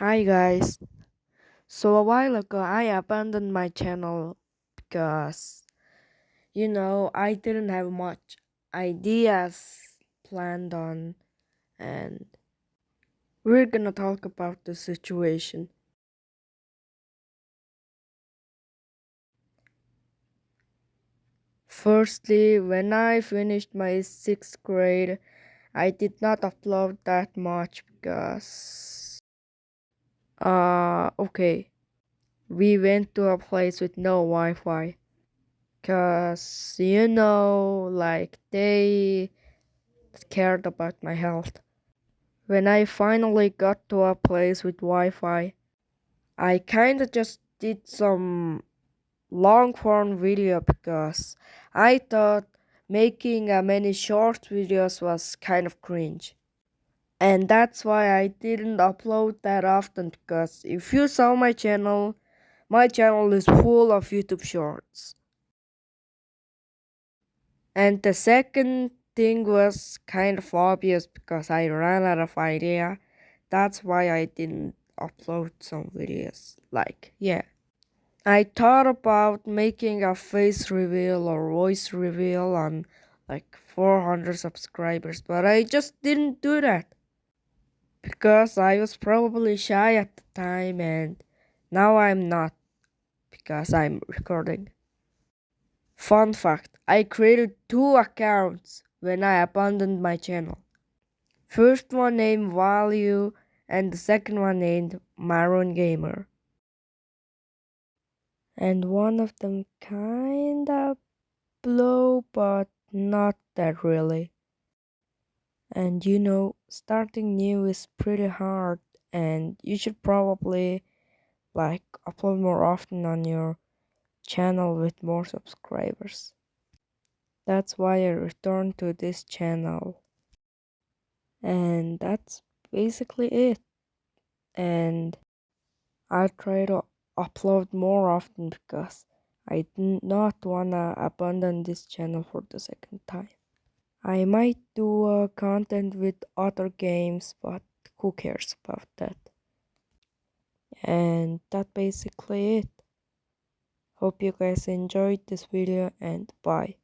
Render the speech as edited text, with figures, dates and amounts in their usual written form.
Hi guys. So a while ago I abandoned my channel because I didn't have much ideas planned on, and we're gonna talk about the situation. Firstly, when I finished my 6th grade, I did not upload that much because okay, we went to a place with no Wi-Fi. Cause like they cared about my health. When I finally got to a place with Wi-Fi, I kinda just did some long form video because I thought making many short videos was kind of cringe. And that's why I didn't upload that often because if you saw my channel is full of YouTube shorts. And the second thing was kind of obvious because I ran out of idea. That's why I didn't upload some videos. Yeah. I thought about making a face reveal or voice reveal on like 400 subscribers, but I just didn't do that because I was probably shy at the time, and now I'm not because I'm recording. Fun fact, I created two accounts when I abandoned my channel. First one named Value and the second one named Maroon Gamer. And one of them kinda blow, but not that really. And starting new is pretty hard, and you should probably upload more often on your channel with more subscribers. That's why I returned to this channel. And that's basically it. And I'll try to upload more often because I do not wanna abandon this channel for the second time. I might do content with other games, but who cares about that? And that's basically it. Hope you guys enjoyed this video, and bye.